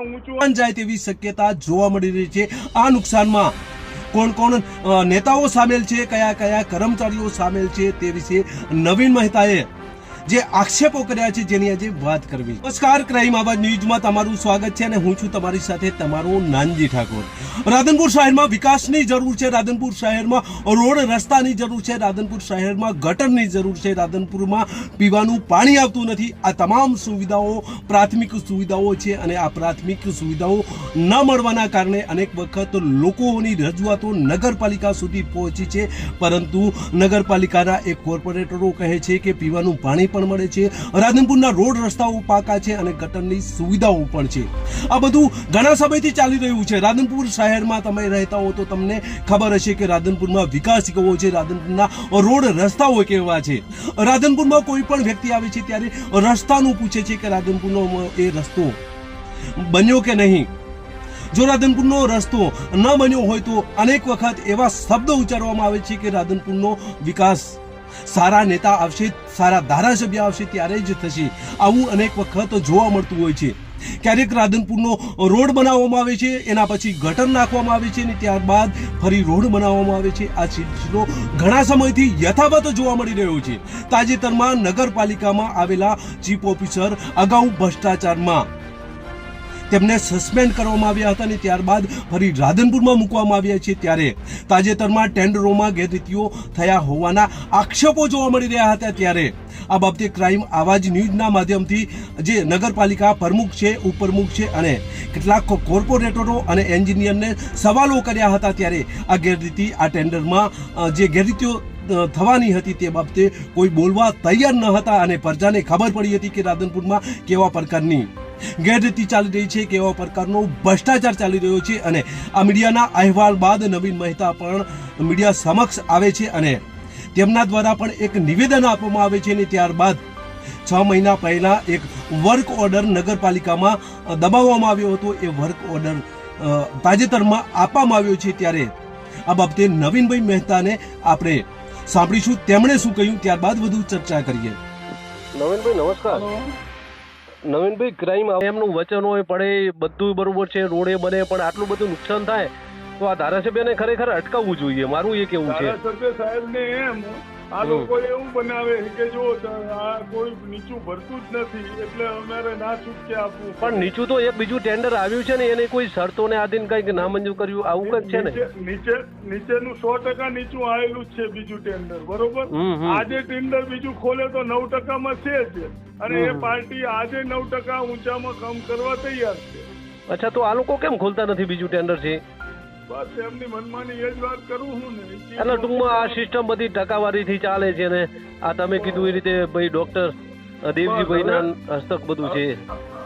ઊંચું જાય તેવી શક્યતા જોવા મળી રહી છે। આ નુકસાનમાં કોણ કોણ નેતાઓ સામેલ છે, કયા કયા કર્મચારીઓ સામેલ છે તે વિશે નવીન મહેતાએ જે આક્ષેપો કર્યા છે જેની આજે વાત કરવી। નમસ્કાર, ક્રાઇમ આવાજ ન્યૂઝમાં તમારું સ્વાગત છે અને હું છું તમારી સાથે તમારો નાનજી ઠાકોર। રાધનપુર શહેરમાં વિકાસની જરૂર છે, રાધનપુર શહેરમાં રોડ રસ્તાની જરૂર છે, રાધનપુર શહેરમાં ગટરની જરૂર છે, રાધનપુરમાં પીવાનું પાણી આવતું નથી। આ તમામ સુવિધાઓ પ્રાથમિક સુવિધાઓ છે અને આ પ્રાથમિક સુવિધાઓ ન મળવાના કારણે અનેક વખત લોકોની રજૂઆતો નગરપાલિકા સુધી પહોંચી છે, પરંતુ નગરપાલિકાના એક કોર્પોરેટરો કહે છે કે પીવાનું પાણી પણ મળે છે, રાધનપુરના રોડ રસ્તાઓ પાકા છે અને ગટરની સુવિધાઓ પણ છે। આ બધું ઘણા સમયથી ચાલી રહ્યું છે। રાધનપુર શહેરમાં તમે રહેતા હો તો તમને ખબર હશે કે રાધનપુરમાં વિકાસ કેવો છે, રાધનપુરના રોડ રસ્તાઓ કેવા છે। રાધનપુરમાં કોઈ પણ વ્યક્તિ આવે છે ત્યારે રસ્તાનું પૂછે છે કે રાધનપુરનો એ રસ્તો બન્યો કે નહીં। જો રાધનપુરનો રસ્તો ન બન્યો હોય તો અનેક વખત એવા શબ્દો ઉચ્ચારવામાં આવે છે કે રાધનપુરનો વિકાસ સારા નેતા આવશે, સારા ધારાસભ્ય આવશે ત્યારે જ થશે। આવું અનેક વખત જોવા મળતું હોય છે। ક્યારેક રાધનપુરનો રોડ બનાવવામાં આવે છે, એના પછી ગટર નાખવામાં આવે છે અને ત્યારબાદ ફરી રોડ બનાવવામાં આવે છે। આ સિલસિલો ઘણા સમયથી યથાવત જોવા મળી રહ્યો છે। તાજેતરમાં નગરપાલિકામાં આવેલા ચીફ ઓફિસર અગાઉ ભ્રષ્ટાચારમાં તેમને સસ્પેન્ડ કરવામાં આવ્યા હતા અને ત્યારબાદ ફરી રાધનપુરમાં મૂકવામાં આવ્યા છે। ત્યારે તાજેતરમાં ટેન્ડરોમાં ગેરરીતિઓ થયા હોવાના આક્ષેપો જોવા મળી રહ્યા હતા। ત્યારે આ બાબતે ક્રાઇમ આવાજ ન્યૂઝના માધ્યમથી જે નગરપાલિકા પ્રમુખ છે, ઉપપ્રમુખ છે અને કેટલાક કોર્પોરેટરો અને એન્જિનિયરને સવાલો કર્યા હતા। ત્યારે આ ગેરરીતિ, આ ટેન્ડરમાં જે ગેરરીતિઓ થવાની હતી તે બાબતે કોઈ બોલવા તૈયાર ન હતા અને પ્રજાને ખબર પડી હતી કે રાધનપુરમાં કેવા પ્રકારની ગેરરીતિ ચાલી રહી છે, કેવા પ્રકારનો ભ્રષ્ટાચાર ચાલી રહ્યો છે। અને આ મીડિયાના અહેવાલ બાદ નવીન મહેતા પણ મીડિયા સમક્ષ આવે છે અને તેમના દ્વારા પણ એક નિવેદન આપવામાં આવે છે અને ત્યારબાદ 6 મહિના પહેલા એક વર્ક ઓર્ડર નગરપાલિકામાં દબાવવામાં આવ્યો હતો। એ વર્ક ઓર્ડર તાજેતરમાં આપવામાં આવ્યો છે। ત્યારે આ બાબતે નવીનભાઈ મહેતાને આપણે સાંભળીશું, તેમણે શું કહ્યું, ત્યારબાદ વધુ ચર્ચા કરીએ। નવીનભાઈ નમસ્કાર। નવીનભાઈ, ક્રાઇમ એમનું વચન હોય પડે બધું બરોબર છે, રોડે બને, પણ આટલું બધું નુકસાન થાય તો આ ધારાસભ્યને ખરેખર અટકાવવું જોઈએ, મારું એ કેવું છે। ધારાસભ્ય સાહેબને એમ આ લોકો એવું બનાવે કે જો આ કોઈ નીચું ભરતું જ નથી એટલે અમારે ના છૂટકે આપવું। પણ નીચું તો એક બીજું ટેન્ડર આવ્યું છે ને, એને કોઈ શરતોને આધીન કઈક નામંજૂર કર્યું, આવું કંઈક છે ને? નીચેનું 100% નીચું આવેલું જ છે બીજું ટેન્ડર, બરોબર? આજે ટેન્ડર બીજું ખોલે તો 9%માં છે જ, અને એ પાર્ટી આજે 9% ઊંચામાં કામ કરવા તૈયાર છે। અચ્છા, તો આ લોકો કેમ ખોલતા નથી બીજું ટેન્ડર છે? બસ એમની મનમાની એ જ વાત કરું હું ને। એટલે ટૂંકમાં આ સિસ્ટમ બધી ટકાવારીથી ચાલે છે ને આ તમે કીધું એ રીતે ભાઈ ડોક્ટર દેવજીભાઈના હસ્તક બધું છે।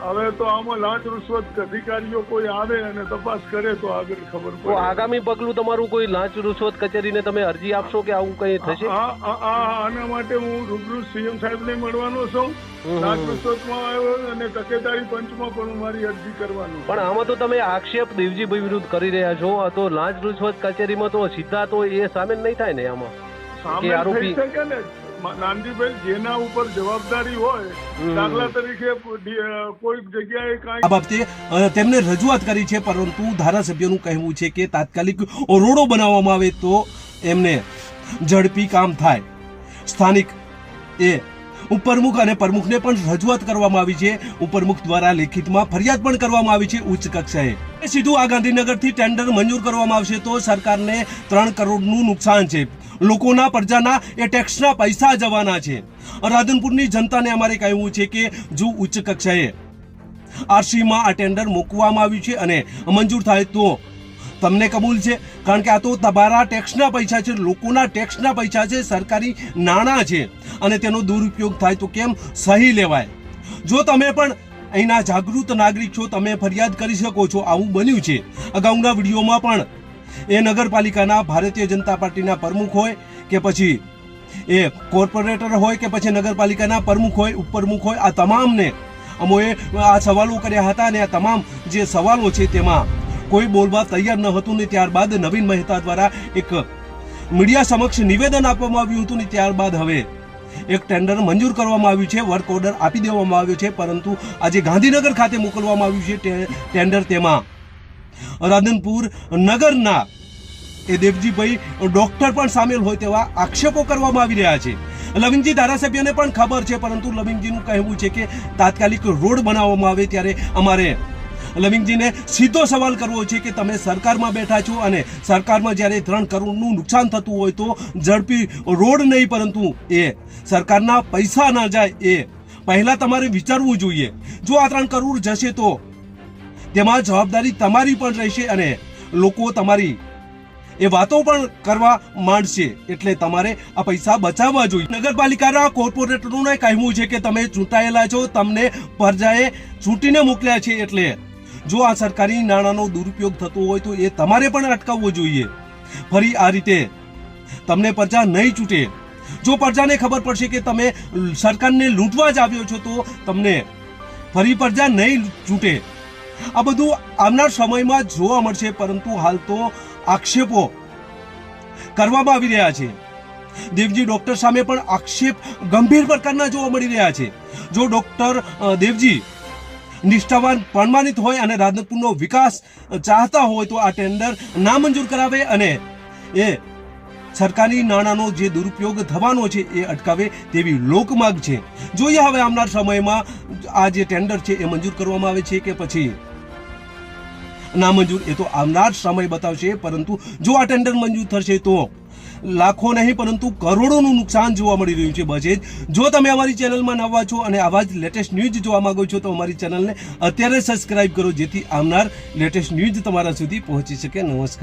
હવે તો આમાં લાંચ રૂશ્વત અધિકારીઓ કોઈ આવે અને તપાસ કરે તો આગળ ખબર પડે। તો આગામી પગલું તમારું કોઈ લાંચ રૂશ્વત કચેરીને તમે અરજી આપશો કે આવું કઈ થશે? આના માટે હું રૂબરૂ સીએમ સાહેબને મળવાનો છું। લાંચ રૂશ્વતમાં આવ્યો અને તકેદારી પંચમાં પણ હું મારી અરજી કરવાનો। પણ આમાં તો તમે આક્ષેપ દેવજીભાઈ વિરુદ્ધ કરી રહ્યા છો, તો લાંચ રૂશ્વત કચેરીમાં તો સીધા તો એ સામેલ નહીં થાય ને આમાં? સામેલ થઈ શકે ને નાનજીભાઈ, જેના ઉપર જવાબદારી હોય, દાખલા તરીકે કોઈ જગ્યાએ આ બાબતે તેમને રજૂઆત કરી છે, પરંતુ ધારાસભ્યનું કહેવું છે કે તાત્કાલિક રોડો બનાવવામાં આવે તો એમને ઝડપી કામ થાય। સ્થાનિક એ ઉપપ્રમુખ અને પ્રમુખને પણ રજૂઆત કરવામાં આવી છે। ઉપપ્રમુખ દ્વારા લેખિતમાં ફરિયાદ પણ કરવામાં આવી છે ઉચ્ચ કક્ષાએ। સીધું આ ગાંધીનગરથી ટેન્ડર મંજૂર કરવામાં આવશે તો સરકારને 3 કરોડનું નુકસાન છે, લોકોના પ્રજાના એ ટેક્સના પૈસા જવાના છે। રાધનપુરની જનતાને અમારે કહેવું છે કે જો ઉચ્ચ કક્ષાએ આરસીમાં આ ટેન્ડર મૂકવામાં આવ્યું છે અને મંજૂર થાય તો તમને કબૂલ છે, કારણ કે આ તો તમારા ટેક્સના પૈસા છે, લોકોના ટેક્સના પૈસા છે, સરકારી નાણાં છે અને તેનો દુરુપયોગ થાય તો કેમ સહી લેવાય? જો તમે પણ અહીંના જાગૃત નાગરિક છો, તમે ફરિયાદ કરી શકો છો। આવું બન્યું છે અગાઉના વિડીયોમાં પણ। એ નગરપાલિકાના ભારતીય જનતા પાર્ટીના પ્રમુખ હોય કે પછી એ કોર્પોરેટર હોય કે પછી નગરપાલિકાના પ્રમુખ હોય, ઉપપ્રમુખ હોય, આ તમામને અમોએ આ સવાલો કર્યા હતા અને આ તમામ જે સવાલો છે તેમાં કોઈ બોલવા તૈયાર ન હતું ને ત્યારબાદ નવીન મહેતા દ્વારા એક મીડિયા સમક્ષ નિવેદન આપવામાં આવ્યું હતું ને ત્યારબાદ હવે એક ટેન્ડર મંજૂર કરવામાં આવ્યું છે, વર્ક ઓર્ડર આપી દેવામાં આવ્યો છે, પરંતુ આજે ગાંધીનગર ખાતે મોકલવામાં આવ્યું છે ટેન્ડર. તેમાં રાધનપુર નગરના એ દેવજીભાઈ ડોક્ટર પણ સામેલ હોય તેવા આક્ષેપો કરવામાં આવી રહ્યા છે. લવિંગજી ધારાસભ્યને પણ ખબર છે, પરંતુ લવિંગજીનું કહેવું છે કે તાત્કાલિક રોડ બનાવવામાં આવે. ત્યારે અમારે લવિંગજીને સીધો સવાલ કરવો છે કે તમે સરકારમાં બેઠા છો અને સરકારમાં જ્યારે 3 કરોડનું નુકસાન થતું હોય તો ઝડપી રોડ નહીં, પરંતુ એ સરકારના પૈસા ના જાય એ પહેલા તમારે વિચારવું જોઈએ. જો આ 3 કરોડ જશે તો તેમાં જવાબદારી તમારી પણ રહેશે અને લોકો તમારી એ વાતો પણ કરવા માંડશે. એટલે તમારે આ પૈસા બચાવવા જોઈએ. નગરપાલિકાના કોર્પોરેટરોને કહેવું છે કે તમે ચૂંટાયેલા છો, તમને પ્રજાએ ચૂંટીને મોકલ્યા છે, એટલે જો આ સરકારી નાણાંનો દુરુપયોગ થતો હોય તો એ તમારે પણ અટકાવવો જોઈએ. ફરી આ રીતે તમને પ્રજા નહીં ચૂંટે. જો પ્રજાને ખબર પડશે કે તમે સરકારને લૂંટવા જ આવ્યો છો તો તમને ફરી પ્રજા નહીં ચૂંટે. આ બધું આવનાર સમયમાં જોવા મળશે, પરંતુ હાલ તો આક્ષેપો કરવામાં આવી રહ્યા છે. દેવજી ડોક્ટર સામે પણ આક્ષેપ ગંભીર પ્રકારના જોવા મળી રહ્યા છે. જો ડોક્ટર દેવજી નિષ્ઠાવાન પ્રમાણિત હોય અને રાધનપુરનો વિકાસ ચાહતા હોય તો આ ટેન્ડર નામંજૂર કરાવે અને એ સરકારી નાણાંનો જે દુરુપયોગ થવાનો છે એ અટકાવે તેવી લોકમાંગ છે. જોઈએ હવે આવનાર સમયમાં આ જે ટેન્ડર છે એ મંજૂર કરવામાં આવે છે કે પછી નામંજૂર, એ તો આવનાર સમય બતાવશે. પરંતુ જો આ ટેન્ડર મંજૂર થશે તો લાખો નહીં પરંતુ કરોડોનું નુકસાન જોવા મળી રહ્યું છે. બજેટ જો તમે અમારી ચેનલમાં નવા છો અને આવા જ લેટેસ્ટ ન્યૂઝ જોવા માંગો છો તો અમારી ચેનલને અત્યારે સબસ્ક્રાઇબ કરો, જેથી આવનાર લેટેસ્ટ ન્યૂઝ તમારા સુધી પહોંચી શકે. નમસ્કાર.